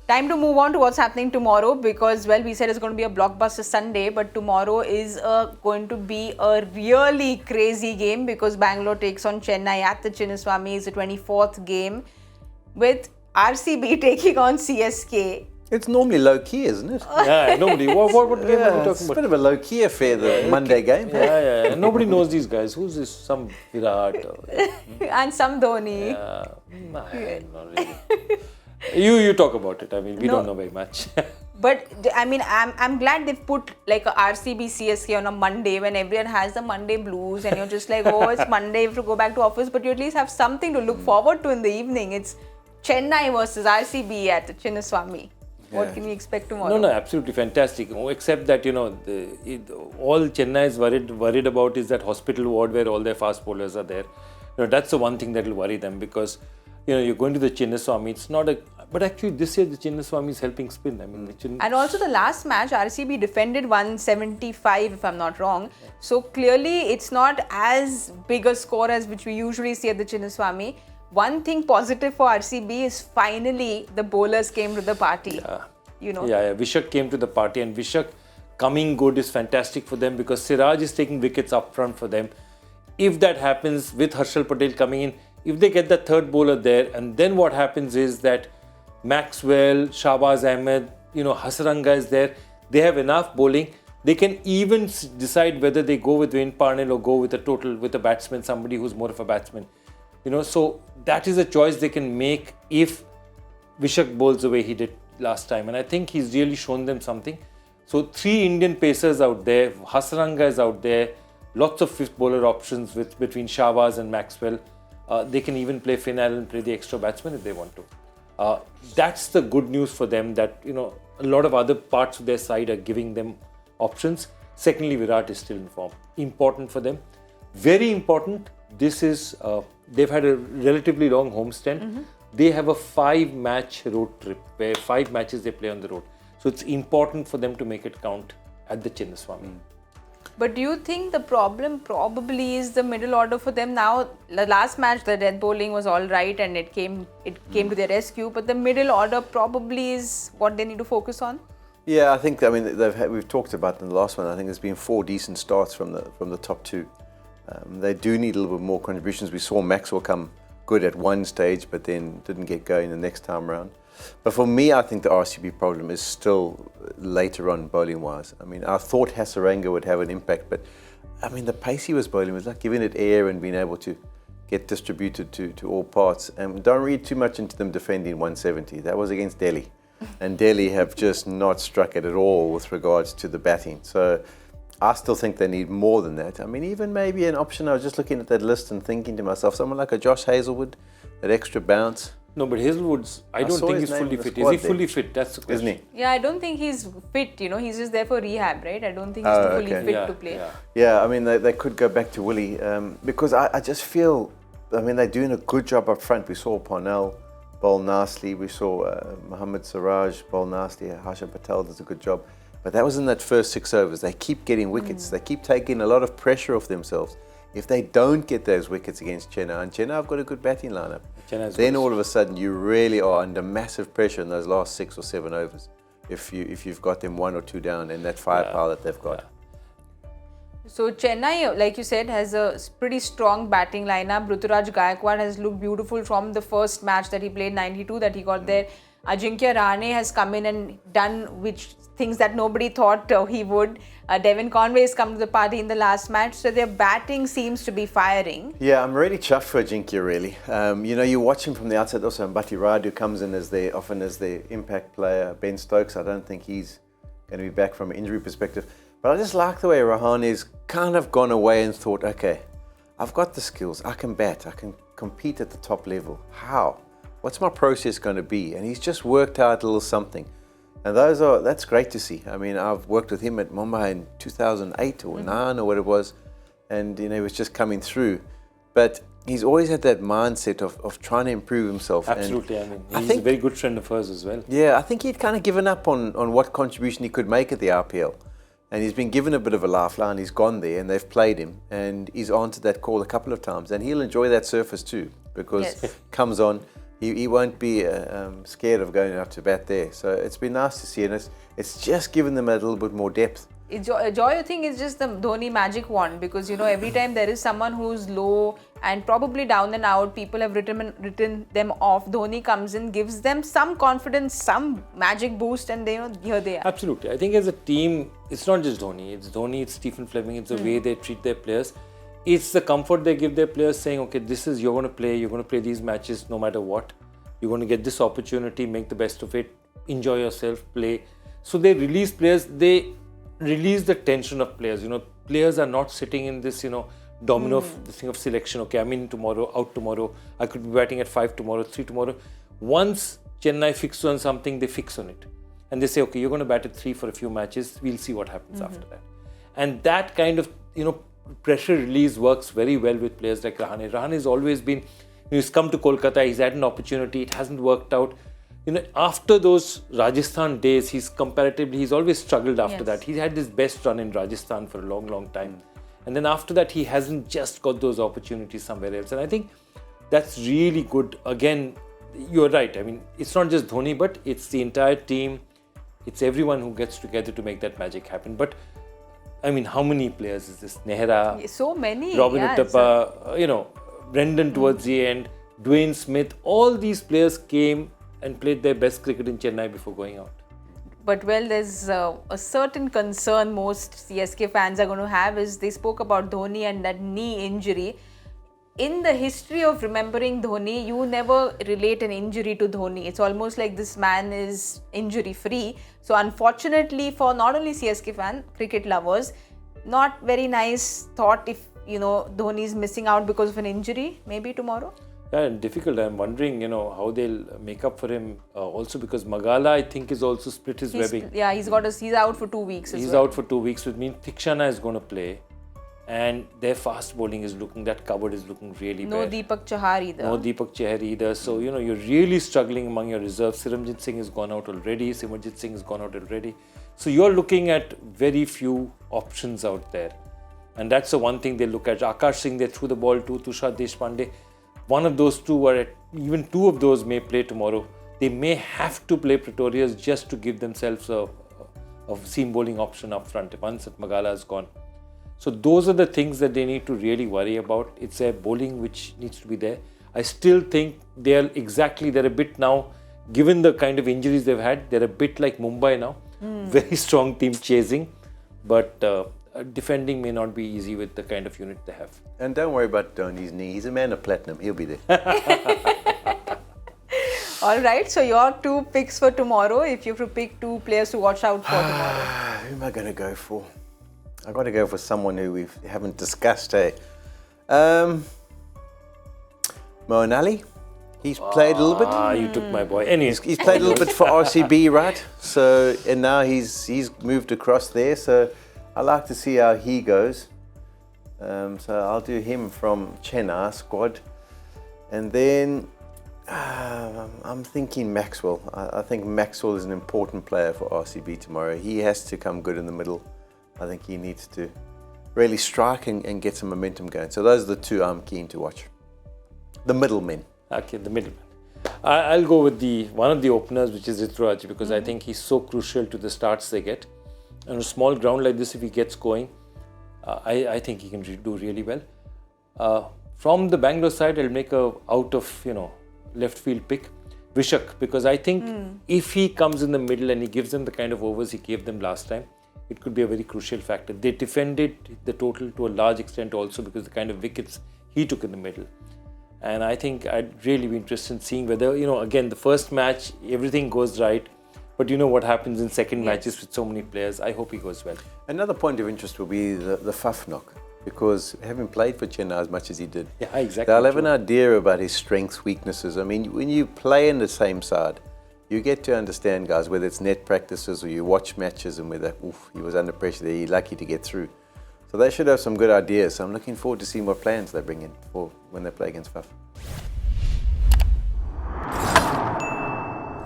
Time to move on to what's happening tomorrow because, well, we said it's going to be a blockbuster Sunday, but tomorrow is going to be a really crazy game because Bangalore takes on Chennai at the Chinnaswamy. It's the 24th game with RCB taking on CSK. It's normally low-key, isn't it? Yeah, nobody. What game are we talking It's a about? bit of a low-key affair, the Monday game. Yeah. Nobody knows these guys. Who's this? Some Virat? And some Dhoni. Not really. You talk about it. I mean, we don't know very much. But I mean, I'm glad they've put like a RCB CSK on a Monday when everyone has the Monday blues and you're just like, oh, it's Monday, you have to go back to office, but you at least have something to look forward to in the evening. It's Chennai versus RCB at the Chinnaswamy. What can we expect tomorrow? No, absolutely fantastic. Except that, all Chennai is worried about is that hospital ward where all their fast bowlers are there. That's the one thing that will worry them because, you're going to the Chinnaswamy. It's not a... But actually, this year, the Chinnaswamy is helping spin. I mean, and also the last match, RCB defended 175, if I'm not wrong. So clearly, it's not as big a score as which we usually see at the Chinnaswamy. One thing positive for RCB is finally the bowlers came to the party. Yeah. Vishak came to the party and Vishak coming good is fantastic for them because Siraj is taking wickets up front for them. If that happens with Harshal Patel coming in, if they get the third bowler there, and then what happens is that Maxwell, Shahbaz Ahmed, Hasaranga is there. They have enough bowling. They can even decide whether they go with Wayne Parnell or go with a batsman, somebody who's more of a batsman. So that is a choice they can make if Vishak bowls the way he did last time. And I think he's really shown them something. So 3 Indian pacers out there, Hasaranga is out there, lots of fifth bowler options between Shahbaz and Maxwell. They can even play Finn Allen, play the extra batsman if they want to. That's the good news for them that, a lot of other parts of their side are giving them options. Secondly, Virat is still in form. Important for them. Very important. This is, they've had a relatively long homestand. They have a 5-match road trip where 5 matches they play on the road. So it's important for them to make it count at the Chinnaswamy. But do you think the problem probably is the middle order for them now? The last match, the death bowling was all right and it came to their rescue. But the middle order probably is what they need to focus on. Yeah, I think. We've talked about in the last one. I think there's been 4 decent starts from the top 2. They do need a little bit more contributions. We saw Maxwell come good at one stage, but then didn't get going the next time around. But for me, I think the RCB problem is still later on bowling-wise. I mean, I thought Hasaranga would have an impact, but I mean, the pace he was bowling was like giving it air and being able to get distributed to all parts. And don't read too much into them defending 170. That was against Delhi. And Delhi have just not struck it at all with regards to the batting. So I still think they need more than that. I mean, even maybe an option, I was just looking at that list and thinking to myself, someone like a Josh Hazlewood, that extra bounce. No, but Hazelwood's, I don't think he's fully fit. Is he fully fit? That's the question. Isn't he? Yeah, I don't think he's fit, he's just there for rehab, right? I don't think he's fully fit to play. Yeah, I mean, they could go back to Willie because I just feel, I mean, they're doing a good job up front. We saw Parnell bowl nicely. We saw Mohammad Siraj bowl nicely. Harsha Patel does a good job. But that was in that first 6 overs. They keep getting wickets. They keep taking a lot of pressure off themselves. If they don't get those wickets against Chennai, and Chennai have got a good batting lineup, then all of a sudden you really are under massive pressure in those last 6 or 7 overs. If you've got them 1 or 2 down and that firepower that they've got. So Chennai, like you said, has a pretty strong batting lineup. Ruturaj Gaikwad has looked beautiful from the first match that he played, 92, that he got there. Ajinkya Rahane has come in and done things that nobody thought he would. Devin Conway has come to the party in the last match. So their batting seems to be firing. Yeah, I'm really chuffed for Ajinkya, really. You watch him from the outside also. Mbati Radu comes in often as the impact player. Ben Stokes, I don't think he's going to be back from an injury perspective. But I just like the way Rahane's kind of gone away and thought, okay, I've got the skills. I can bat. I can compete at the top level. How? What's my process going to be? And he's just worked out a little something. And that's great to see. I mean, I've worked with him at Mumbai in 2008 or 9 or what it was. And, he was just coming through. But he's always had that mindset of trying to improve himself. Absolutely. And he's a very good friend of hers as well. Yeah, I think he'd kind of given up on what contribution he could make at the RPL. And he's been given a bit of a lifeline. He's gone there and they've played him. And he's answered that call a couple of times. And he'll enjoy that surface too because comes on. he won't be scared of going out to bat there. So it's been nice to see, and it's just given them a little bit more depth. Joy, you think it's just the Dhoni magic wand, because every time there is someone who's low and probably down and out, people have written them off. Dhoni comes in, gives them some confidence, some magic boost, and here they are. Absolutely. I think as a team, it's not just Dhoni. It's Dhoni, it's Stephen Fleming, it's the way they treat their players. It's the comfort they give their players, saying, okay, you're going to play these matches no matter what. You're going to get this opportunity, make the best of it, enjoy yourself, play. So they release players, they release the tension of players. Players are not sitting in this, domino this thing of selection. Okay, I'm in tomorrow, out tomorrow. I could be batting at 5 tomorrow, 3 tomorrow. Once Chennai fixes on something, they fix on it. And they say, okay, you're going to bat at 3 for a few matches. We'll see what happens after that. And that kind of, pressure release works very well with players like Rahane. Rahane has always been, he's come to Kolkata, he's had an opportunity, it hasn't worked out. After those Rajasthan days, he's always struggled after that. He had his best run in Rajasthan for a long, long time. And then after that, he hasn't just got those opportunities somewhere else. And I think that's really good. Again, you're right. I mean, it's not just Dhoni, but it's the entire team. It's everyone who gets together to make that magic happen. But I mean, how many players is this? Nehra, so many. Robin Uthappa, Brendan towards the end, Dwayne Smith. All these players came and played their best cricket in Chennai before going out. But there's a certain concern most CSK fans are going to have is they spoke about Dhoni and that knee injury. In the history of remembering Dhoni, you never relate an injury to Dhoni. It's almost like this man is injury free. So unfortunately for not only CSK fans, cricket lovers, not very nice thought if Dhoni is missing out because of an injury maybe tomorrow. Yeah, difficult. I'm wondering, how they'll make up for him. Also because Magala, I think, is also split his webbing. Yeah, he's out for 2 weeks. He's out for 2 weeks, which means Thikshana is going to play. And their fast bowling is that cupboard is looking really bad. No Deepak Chahar either. So, you're really struggling among your reserves. Simarjit Singh has gone out already. So you're looking at very few options out there. And that's the one thing they look at. Akash Singh, they threw the ball to Tushar Deshpande. One of those two, or even two of those may play tomorrow. They may have to play Pretorius just to give themselves a seam bowling option up front once Magala is gone. So those are the things that they need to really worry about. It's their bowling which needs to be there. I still think they're a bit now, given the kind of injuries they've had, they're a bit like Mumbai now. Very strong team chasing, but defending may not be easy with the kind of unit they have. And don't worry about Dhoni's knee. He's a man of platinum. He'll be there. All right. So your 2 picks for tomorrow, if you have to pick 2 players to watch out for tomorrow. Who am I going to go for? I've got to go for someone who we haven't discussed, Moeen Ali. He's played a little bit. You took my boy. Anyways, he's played a little bit for RCB, right? So, and now he's moved across there. So I like to see how he goes. So I'll do him from Chennai squad. And then I'm thinking Maxwell. I think Maxwell is an important player for RCB tomorrow. He has to come good in the middle. I think he needs to really strike and get some momentum going. So those are the 2 I'm keen to watch. The middlemen. Okay, the middleman. I'll go with one of the openers, which is Ruturaj, because I think he's so crucial to the starts they get. On a small ground like this, if he gets going, I think he can do really well. From the Bangalore side, I'll make a out of left field pick, Vishak, because I think if he comes in the middle and he gives them the kind of overs he gave them last time, it could be a very crucial factor. They defended the total to a large extent also because the kind of wickets he took in the middle. And I think I'd really be interested in seeing whether, again, the first match, everything goes right. But what happens in second matches with so many players. I hope he goes well. Another point of interest will be the Faf knock, because having played for Chennai as much as he did, yeah, exactly, they'll have an idea about his strengths, weaknesses. I mean, when you play in the same side, you get to understand, guys, whether it's net practices or you watch matches and whether, he was under pressure there, you're lucky to get through. So they should have some good ideas. So I'm looking forward to seeing what plans they bring in for when they play against Faf.